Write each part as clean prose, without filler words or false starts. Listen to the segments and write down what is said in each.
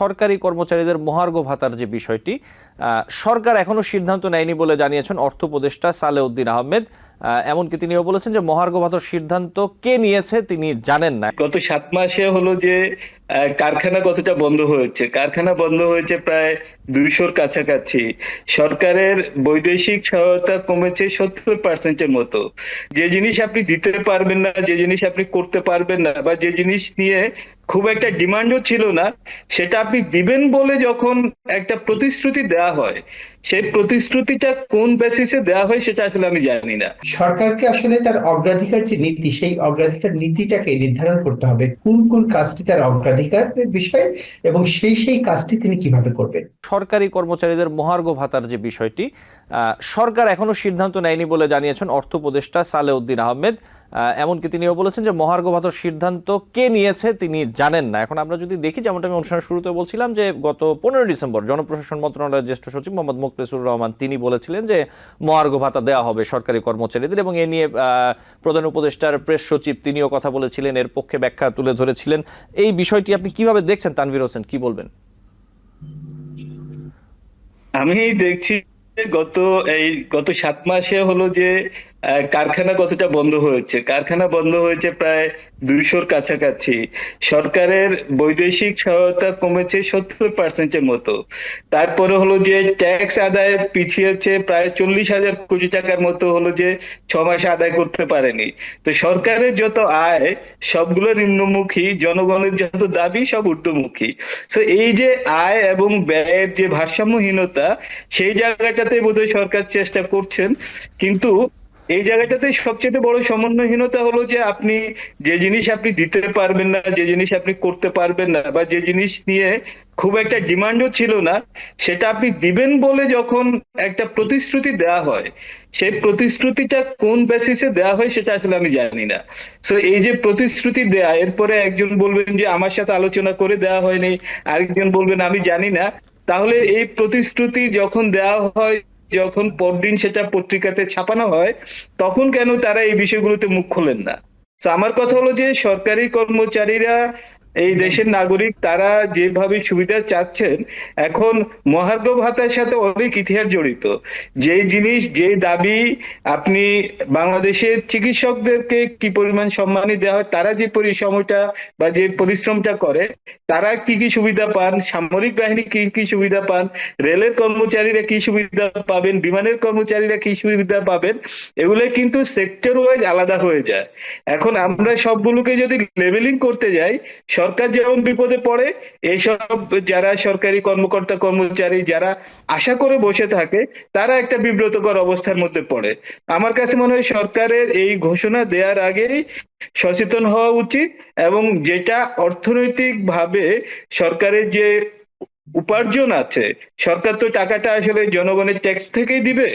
সরকারি কর্মচারীদের মহার্ঘ ভাতার যে বিষয়টি, সরকার এখনো সিদ্ধান্ত নেয়নি বলে জানিয়েছেন অর্থ উপদেষ্টা সালেউদ্দিন আহমেদ। এমনকি তিনিও বলেছেন যে মহার্ঘ ভাতার সিদ্ধান্ত কে নিয়েছে তিনি জানেন না। গত 7 মাসে হলো যে কারখানা কতটা বন্ধ হয়েছে, কারখানা বন্ধ হয়েছে প্রায় 200-র কাছাকাছি। সরকারের বৈদেশিক সহায়তা কমেছে 70%-এর মতো। যে জিনিস আপনি দিতে পারবেন না, যে জিনিস আপনি করতে পারবেন না, বা যে জিনিস নিয়ে খুব একটা ডিমান্ডও ছিল না, সেটা আপনি দিবেন বলে যখন একটা প্রতিশ্রুতি দেওয়া হয়, সেই প্রতিশ্রুতিটা কোন বেসিসে দেওয়া হয় সেটা আসলে আমি জানি না। সরকারকে আসলে তার অগ্রাধিকার যে নীতি, সেই অগ্রাধিকার নীতিটাকে নির্ধারণ করতে হবে কোন কোন কাজটি তার অগ্রাধিকারের বিষয় এবং সেই কাজটি তিনি কিভাবে করবেন। সরকারি কর্মচারীদের মহার্ঘ ভাতার যে বিষয়টি, সরকার এখনো সিদ্ধান্ত নেয়নি বলে জানিয়েছেন অর্থ উপদেষ্টা সালেউদ্দিন আহমেদ। এমনকি তিনিও বলেছেন যে মহার্ঘ ভাতার সিদ্ধান্ত কে নিয়েছে তিনি জানেন না। এখন আমরা যদি দেখি, যেমনটা আমি অনুষ্ঠানের শুরুতে বলছিলাম, যে গত 15 ডিসেম্বর জনপ্রশাসন মন্ত্রণালয়ের জ্যেষ্ঠ সচিব মোহাম্মদ মোকলেছুর রহমান তিনি বলেছিলেন যে মহার্ঘ ভাতা দেওয়া হবে সরকারি কর্মচারীদের, এবং এ নিয়ে প্রধান উপদেষ্টার প্রেস সচিব তিনিও কথা বলেছিলেন, এর পক্ষে ব্যাখ্যা তুলে ধরেছিলেন। এই বিষয়টি আপনি কিভাবে দেখছেন তানভীর হোসেন, কি বলবেন? আমি দেখছি গত গত 7 মাসে হলো যে কারখানা কতটা বন্ধ হয়েছে, কারখানা বন্ধ হয়েছে প্রায় 200-র কাছাকাছি। সরকারের বৈদেশিক সহায়তা কমেছে 70%-এর মতো। তারপরে হলো যে ট্যাক্স আদায় পিছিয়েছে প্রায় 40,000 কোটি টাকার মতো, হলো যে 6 মাসে আদায় করতে পারেনি। তো সরকারের যত আয় সবগুলো নিম্নমুখী, জনগণের যত দাবি সব ঊর্ধ্বমুখী। তো এই যে আয় এবং ব্যয়ের যে ভারসাম্যহীনতা, সেই জায়গাটাতে বোধহয় সরকার চেষ্টা করছেন। কিন্তু এই জায়গাটাতে সবচেয়ে বড় সমন্বয়হীনতা হলো যে আপনি যে জিনিস আপনি দিতে পারবেন না, যে জিনিস আপনি করতে পারবেন না, বা যে জিনিস নিয়ে খুব একটা ডিমান্ডও ছিল না, সেটা আপনি দিবেন বলে যখন একটা প্রতিশ্রুতি দেওয়া হয়, সেই প্রতিশ্রুতিটা কোন বেসিসে দেওয়া হয় সেটা আসলে আমি জানি না। সো এই যে প্রতিশ্রুতি দেয়া, এরপরে একজন বলবেন যে আমার সাথে আলোচনা করে দেওয়া হয়নি, আরেকজন বলবেন আমি জানি না। তাহলে এই প্রতিশ্রুতি যখন দেওয়া হয়, যখন পরদিন সেটা পত্রিকাতে ছাপানো হয়, তখন কেন তারা এই বিষয়গুলোতে মুখ খোলেন না? তো আমার কথা হলো যে সরকারি কর্মচারীরা এই দেশের নাগরিক, তারা যেভাবে সুবিধা চাচ্ছেন, এখন মহার্ঘ ভাতার সাথে অনেক ইতিহাস জড়িত। যে জিনিস, যে দাবি, আপনি বাংলাদেশের চিকিৎসকদেরকে কি পরিমাণ সম্মানী দেওয়া হয়, তারা যে সময়টা বা যে পরিশ্রমটা করে, তারা কি কি সুবিধা পান, সামরিক বাহিনী কি কি সুবিধা পান, রেলের কর্মচারীরা কি সুবিধা পাবেন, বিমানের কর্মচারীরা কি সুবিধা পাবেন, এগুলো কিন্তু সেক্টর ওয়াইজ আলাদা হয়ে যায়। এখন আমরা সবগুলোকে যদি লেভেলিং করতে যাই, সরকার যেমন বিপদে পড়ে, এইসব যারা সরকারি কর্মকর্তা কর্মচারী যারা আশা করে বসে থাকে, তারা একটা বিব্রতকর অবস্থার মধ্যে পড়ে। আমার কাছে মনে হয় সরকারের এই ঘোষণা দেওয়ার আগেই সচেতন হওয়া উচিত, এবং যেটা অর্থনৈতিক ভাবে সরকারের যে উপার্জন আছে, সরকার তো টাকাটা আসলে জনগণের ট্যাক্স থেকেই দিবে,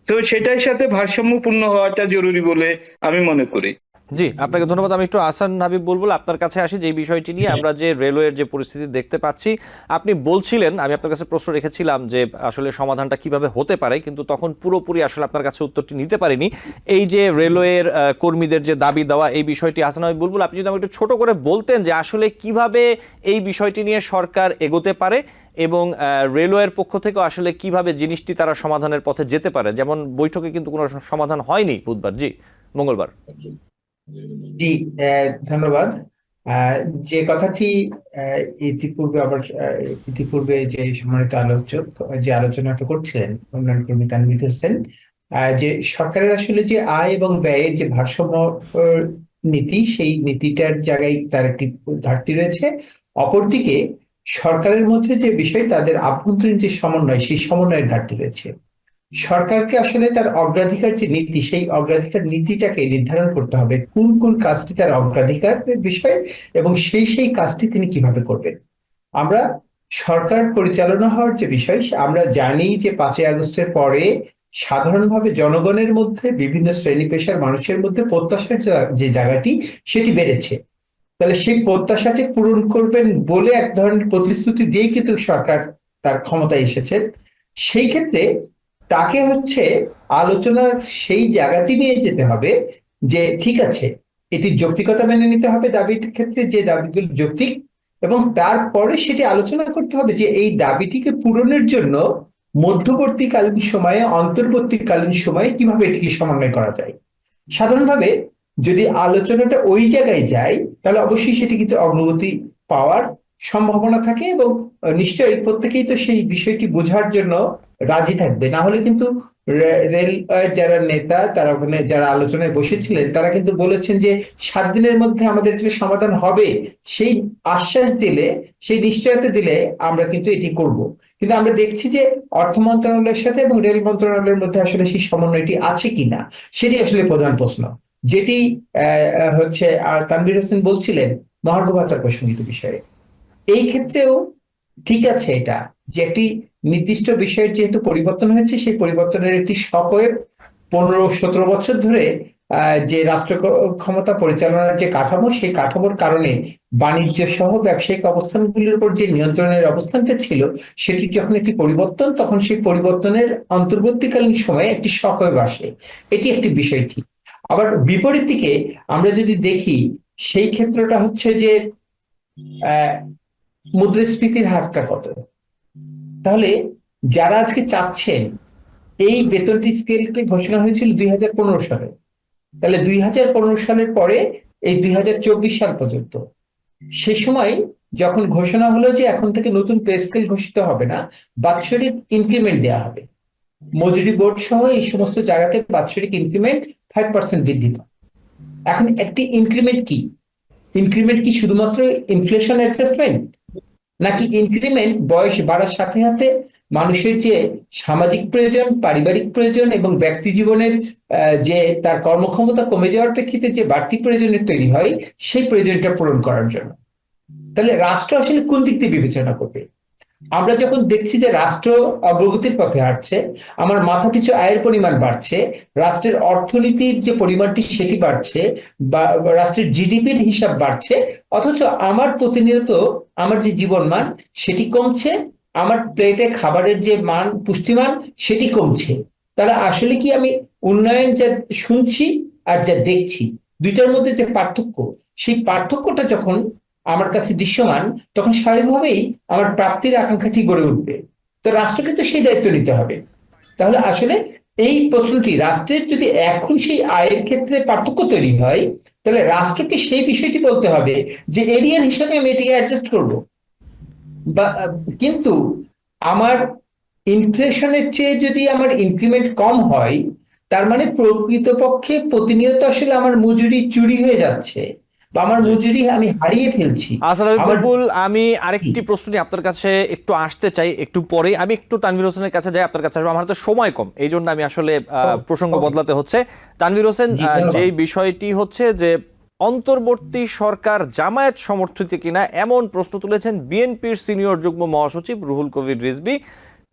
তো সেটার সাথে ভারসাম্যপূর্ণ হওয়াটা জরুরি বলে আমি মনে করি। জি, আপনাকে ধন্যবাদ। আমি একটু আহসান হাবিব বলবো আপনার কাছে আসি, যে বিষয়টি নিয়ে আমরা যে রেলওয়ের যে পরিস্থিতি দেখতে পাচ্ছি, আপনি বলছিলেন, আমি আপনার কাছে প্রশ্ন রেখেছিলাম যে আসলে সমাধানটা কিভাবে হতে পারে, কিন্তু তখন পুরোপুরি আসলে আপনার কাছে উত্তরটি নিতে পারিনি। এই যে রেলওয়ের কর্মীদের যে দাবি দেওয়া, এই বিষয়টি আহসান হাবিব বলবো, আপনি যদি আমাকে একটু ছোট করে বলতেন যে আসলে কিভাবে এই বিষয়টি নিয়ে সরকার এগোতে পারে, এবং রেলওয়ের পক্ষ থেকে আসলে কিভাবে জিনিসটি তারা সমাধানের পথে যেতে পারে। যেমন বৈঠকে কিন্তু কোনো সমাধান হয়নি বুধবার, মঙ্গলবার। জি, ধন্যবাদ। আহ, যে কথাটি আহ, ইতিপূর্বে আবার ইতিপূর্বে যে সম্মানিত আলোচক যে আলোচনাটা করছিলেন উন্নয়ন কর্মী তানভীর হোসেন, যে সরকারের আসলে যে আয় এবং ব্যয়ের যে ভারসাম্য নীতি, সেই নীতিটার জায়গায় তার একটি ঘাটতি রয়েছে। অপরদিকে সরকারের মধ্যে যে বিষয়, তাদের আভ্যন্তরীণ যে সমন্বয়, সেই সমন্বয়ের ঘাটতি রয়েছে। সরকারকে আসলে তার অগ্রাধিকার যে নীতি, সেই অগ্রাধিকার নীতিটাকে নির্ধারণ করতে হবে কোন কোন কাজটি তার অগ্রাধিকারের বিষয় এবং সেই কাজটি তিনি কিভাবে করবেন। আমরা সরকার পরিচালনা হওয়ার যে বিষয়, আমরা জানি যে 5ই আগস্টের পরে সাধারণভাবে জনগণের মধ্যে, বিভিন্ন শ্রেণী পেশার মানুষের মধ্যে প্রত্যাশার যে জায়গাটি, সেটি বেড়েছে। তাহলে সেই প্রত্যাশাটি পূরণ করবেন বলে এক ধরনের প্রতিশ্রুতি দিয়ে কিন্তু সরকার তার ক্ষমতায় এসেছেন। সেই ক্ষেত্রে তাকে আলোচনার সেই জায়গাতে নিয়ে যেতে হবে যে ঠিক আছে, এটির যৌক্তিকতা মেনে নিতে হবে দাবির ক্ষেত্রে, যে দাবিগুলো যৌক্তিক এবং তারপরে সেটি আলোচনা করতে হবে যে এই দাবিটিকে পূরণের জন্য মধ্যবর্তীকালীন সময়ে, অন্তর্বর্তীকালীন সময়ে কিভাবে এটিকে সমন্বয় করা যায়। সাধারণভাবে যদি আলোচনাটা ওই জায়গায় যায়, তাহলে অবশ্যই সেটি কিন্তু অগ্রগতি পাওয়ার সম্ভাবনা থাকে, এবং নিশ্চয়ই প্রত্যেকেই তো সেই বিষয়টি বোঝার জন্য রাজি থাকবে। না হলে কিন্তু রেল যারা নেতা, তারা ওখানে যারা আলোচনায় বসেছিলেন, তারা কিন্তু বলেছেন যে 7 দিনের মধ্যে আমাদের এটা সমাধান হবে, সেই আশ্বাস দিলে, সেই নিশ্চয়তা দিলে আমরা কিন্তু এটি করব। কিন্তু আমরা দেখছি যে অর্থ মন্ত্রণালয়ের সাথে এবং রেল মন্ত্রণালয়ের মধ্যে আসলে সেই সমন্বয়টি আছে কিনা, সেটি আসলে প্রধান প্রশ্ন। যেটি হচ্ছে তানভীর হোসেন বলছিলেন মহার্ঘ ভাতার প্রসঙ্গিত বিষয়ে, এই ক্ষেত্রেও ঠিক আছে এটা, যে একটি নির্দিষ্ট বিষয়ের যেহেতু পরিবর্তন হয়েছে, সেই পরিবর্তনের একটি সকয়েব 15-17 বছর ধরে যে রাষ্ট্র ক্ষমতা পরিচালনার যে কাঠামো, সেই কাঠামোর কারণে বাণিজ্য সহ ব্যবসায়িক অবস্থানগুলির উপর যে নিয়ন্ত্রণের অবস্থানটা ছিল, সেটির যখন একটি পরিবর্তন, তখন সেই পরিবর্তনের অন্তর্বর্তীকালীন সময়ে একটি সকয়েব আসে। এটি একটি বিষয় ঠিক। আবার বিপরীত দিকে আমরা যদি দেখি, সেই ক্ষেত্রটা হচ্ছে যে মুদ্রাস্ফীতির হারটা কত। তাহলে যারা আজকে চাচ্ছেন, এই বেতনটি স্কেলটি ঘোষণা হয়েছিল 2015 সালে, তাহলে 2015 সালের পরে এই 2024 সাল পর্যন্ত, সে সময় যখন ঘোষণা হলো যে এখন থেকে নতুন পে স্কেল ঘোষিত হবে না, বাৎসরিক ইনক্রিমেন্ট দেওয়া হবে, মজুরি বোর্ড সহ এই সমস্ত জায়গাতে বাৎসরিক ইনক্রিমেন্ট 5% বৃদ্ধি পায়। এখন একটি ইনক্রিমেন্ট কি? ইনক্রিমেন্ট কি শুধুমাত্র ইনফ্লেশন অ্যাডজাস্টমেন্ট, নাকি ইনক্রিমেন্ট বয়স বাড়ার সাথে সাথে মানুষের যে সামাজিক প্রয়োজন, পারিবারিক প্রয়োজন এবং ব্যক্তি জীবনের যে তার কর্মক্ষমতা কমে যাওয়ার প্রেক্ষিতে যে বাড়তি প্রয়োজনের তৈরি হয়, সেই প্রয়োজনটা পূরণ করার জন্য? তাহলে রাষ্ট্র আসলে কোন দিক দিয়ে বিবেচনা করবে? আমরা যখন দেখছি যে রাষ্ট্র অগ্রগতির পথে হাঁটছে, আমার মাথাপিছু আয়ের পরিমাণ বাড়ছে, রাষ্ট্রের অর্থনীতির যে পরিমাণটি সেটি বাড়ছে, বা রাষ্ট্রের জিডিপির হিসাব বাড়ছে, অথচ আমার প্রতিনিয়ত আমার যে জীবনমান সেটি কমছে, আমার প্লেটে খাবারের যে মান, পুষ্টিমান সেটি কমছে। তাহলে আসলে কি আমি উন্নয়ন যা শুনছি আর যা দেখছি, দুইটার মধ্যে যে পার্থক্য, সেই পার্থক্যটা যখন আমার কাছে দৃশ্যমান, তখন স্বাভাবিকভাবেই আমার প্রাপ্তির আকাঙ্ক্ষাটি গড়ে উঠবে। তো রাষ্ট্রকে তো সেই দায়িত্ব নিতে হবে। তাহলে আসলে এই প্রশ্নটি, রাষ্ট্রের যদি এখন সেই আয়ের ক্ষেত্রে পার্থক্য তৈরি হয়, তাহলে রাষ্ট্রকে সেই বিষয়টি বলতে হবে যে এরিয়ার হিসাবে আমি এটিকে অ্যাডজাস্ট করব। বা কিন্তু আমার ইনফ্লেশনের চেয়ে যদি আমার ইনক্রিমেন্ট কম হয়, তার মানে প্রকৃতপক্ষে প্রতিনিয়ত আসলে আমার মজুরি চুরি হয়ে যাচ্ছে, বা আমার মজুরি আমি হারিয়ে ফেলছি। আহসান হাবীব আমার বুলবুল, আমি আরেকটি প্রশ্ন নিয়ে আপনার কাছে একটু আসতে চাই, একটু পরে আমি একটু তানভীর হোসেনের কাছে যাই, আপনার কাছে আসবো। আমার হাতে সময় কম, এই জন্য আমি আসলে প্রসঙ্গ বদলাতে হচ্ছে। তানভীর হোসেন, যে বিষয়টি হচ্ছে যে অন্তর্বর্তী সরকার জামায়াত সমর্থিত কিনা, এমন প্রশ্ন তুলেছেন বিএনপির সিনিয়র যুগ্ম মহাসচিব রুহুল কবির রিজভী।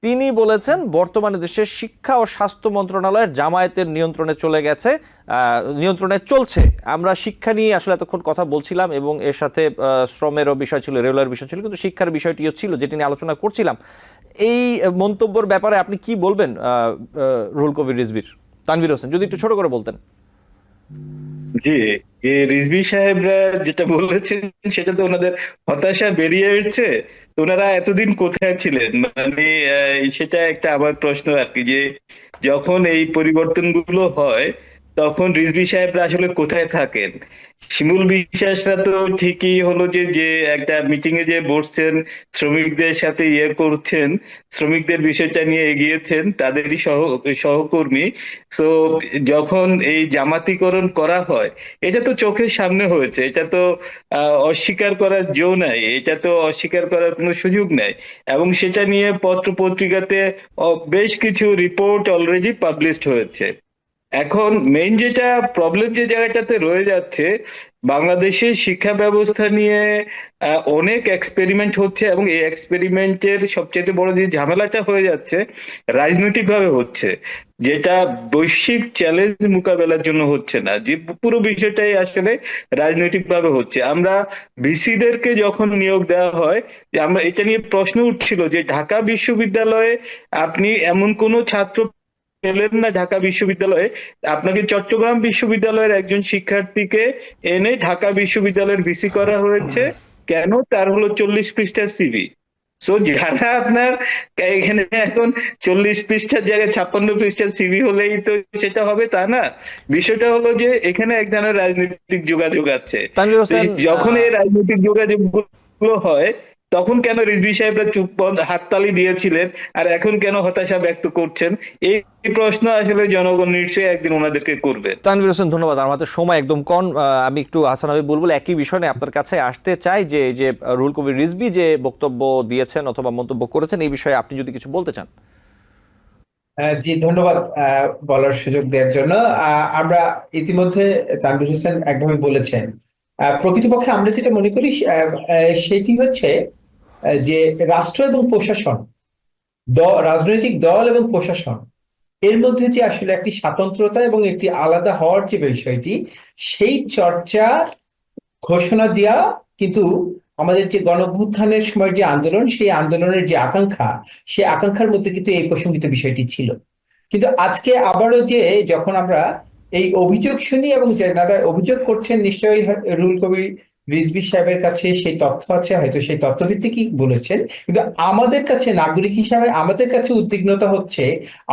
তিনি বলেছেন বর্তমানে দেশের শিক্ষা ও স্বাস্থ্য মন্ত্রণালয়ের জামায়াতের নিয়ন্ত্রণে চলে গেছে, নিয়ন্ত্রণে চলছে। আমরা শিক্ষা নিয়ে আসলে এতক্ষণ কথা বলছিলাম, এবং এর সাথে শ্রমেরও বিষয় ছিল, রেলের বিষয় ছিল, কিন্তু শিক্ষার বিষয়টিও ছিল যেটি নিয়ে আলোচনা করছিলাম। এই মন্তব্যের ব্যাপারে আপনি কি বলবেন রুহুল কবির রিজভীর? তানভীর হোসেন, যদি একটু ছোট করে বলতেন। জি, রিজভী সাহেবরা যেটা বলেছেন সেটা তো ওনাদের হতাশা বেরিয়ে এসেছে। তো ওনারা এতদিন কোথায় ছিলেন, মানে সেটা একটা আমার প্রশ্ন আর কি, যে যখন এই পরিবর্তনগুলো হয় তখন রিজভী সাহেবরা আসলে কোথায় থাকেন? শিমুল বিশ্বাসরা তো ঠিকই হলো যে যে একটা মিটিং এ যে বসছেন, শ্রমিকদের সাথে করছেন, শ্রমিকদের বিষয়টা নিয়ে এগিয়েছেন, তাদেরই সহকর্মী। তো যখন এই জামাতিকরণ করা হয়, এটা তো চোখের সামনে হয়েছে, এটা তো অস্বীকার করার জো নাই, এটা তো অস্বীকার করার কোনো সুযোগ নাই। এবং সেটা নিয়ে পত্র পত্রিকাতে বেশ কিছু রিপোর্ট অলরেডি পাবলিশড হয়েছে। এখন মেইন যেটা প্রবলেম যে জায়গাটাতে রয়ে যাচ্ছে, বাংলাদেশের শিক্ষা ব্যবস্থা নিয়ে অনেক এক্সপেরিমেন্ট হচ্ছে, এবং এই এক্সপেরিমেন্টের সবচেয়ে বড় যে ঝামেলাটা হয়ে যাচ্ছে, রাজনৈতিক ভাবে হচ্ছে, যেটা বৈশ্বিক চ্যালেঞ্জ মোকাবেলার জন্য হচ্ছে না, যে পুরো বিষয়টাই আসলে রাজনৈতিক ভাবে হচ্ছে। আমরা ভিসিদেরকে যখন নিয়োগ দেওয়া হয়, যে আমরা এটা নিয়ে প্রশ্ন উঠছিল যে ঢাকা বিশ্ববিদ্যালয়ে আপনি এমন কোনো ছাত্র পেলেন না ঢাকা বিশ্ববিদ্যালয়ে, আপনাকে চট্টগ্রাম বিশ্ববিদ্যালয়ের একজন শিক্ষার্থীকে এনে ঢাকা বিশ্ববিদ্যালয়ের ভিসি করা হয়েছে, কেন? তার হলো 40 পৃষ্ঠার সিভি। সো যারা আপনার এখানে এখন 40 পৃষ্ঠার জায়গায় 56 পৃষ্ঠার সিভি হলেই তো সেটা হবে তা না। বিষয়টা হলো যে এখানে এক ধরনের রাজনৈতিক যোগাযোগ আছে। তানভীর হোসেন, যখন এই রাজনৈতিক যোগাযোগ গুলো হয় তখন কেন রিজভী সাহেবরা চুপ হাততালি দিয়েছিলেন আর এখন কেন হতাশা ব্যক্ত করছেন? এই প্রশ্ন আসলে জনগণ নিশ্চয়ই একদিন ওনাদেরকে করবে। তানভীর হোসেন, ধন্যবাদ। আমাদের সময় একদম কম। আমি একটু হাসান হাবিব বুলবুল একই বিষয় নিয়ে আপনার কাছে আসতে চাই যে এই যে রুহুল কবির রিজভী যে বক্তব্য দিয়েছেন অথবা মন্তব্য করেছেন এই বিষয়ে আপনি যদি কিছু বলতে চান। জি, ধন্যবাদ বলার সুযোগ দেওয়ার জন্য। আমরা ইতিমধ্যে তানভীর হোসেন একভাবে বলেছেন। প্রকৃতপক্ষে আমরা যেটা মনে করি সেটি হচ্ছে যে রাষ্ট্র এবং প্রশাসন, রাজনৈতিক দল এবং প্রশাসন এর মধ্যে যে আসলে একটি স্বাতন্ত্রতা এবং একটি আলাদা হওয়ার যে বিষয়টি, সেই চর্চা ঘোষণা দেওয়া কিন্তু আমাদের যে গণঅভ্যুত্থানের সময় যে আন্দোলন, সেই আন্দোলনের যে আকাঙ্ক্ষা, সেই আকাঙ্ক্ষার মধ্যে কিন্তু এই প্রসঙ্গিত বিষয়টি ছিল। কিন্তু আজকে আবারও যে যখন আমরা এই অভিযোগ শুনি এবং যারা অভিযোগ করছেন নিশ্চয়ই রুহুল কবির রিজভী সাহেবের কাছে সেই তথ্য আছে, হয়তো সেই তথ্যভিত্তিকই বলেছেন, কিন্তু আমাদের কাছে নাগরিক হিসাবে আমাদের কাছে উদ্বিগ্নতা হচ্ছে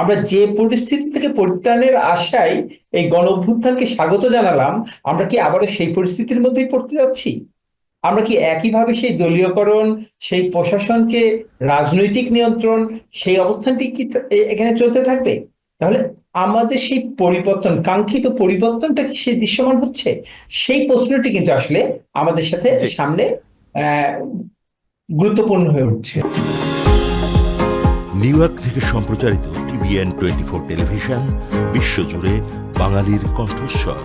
আমরা যে পরিস্থিতি থেকে পরিত্রাণের আশায় এই গণ অভ্যুত্থানকে স্বাগত জানালাম, আমরা কি আবারও সেই পরিস্থিতির মধ্যেই পড়তে যাচ্ছি? আমরা কি একইভাবে সেই দলীয়করণ, সেই প্রশাসনকে রাজনৈতিক নিয়ন্ত্রণ, সেই অবস্থানটি কি এখানে চলতে থাকবে? তাহলে আমাদের সেই পরিবর্তন, কাঙ্ক্ষিত পরিবর্তনটা কি সে দৃশ্যমান হচ্ছে? সেই প্রশ্নটি কিন্তু আসলে আমাদের সাথে সামনে গুরুত্বপূর্ণ হয়ে উঠছে। নিউ ইয়র্ক থেকে সম্প্রচারিত TVN 24 টেলিভিশন বিশ্বজুড়ে বাঙালির কণ্ঠস্বর।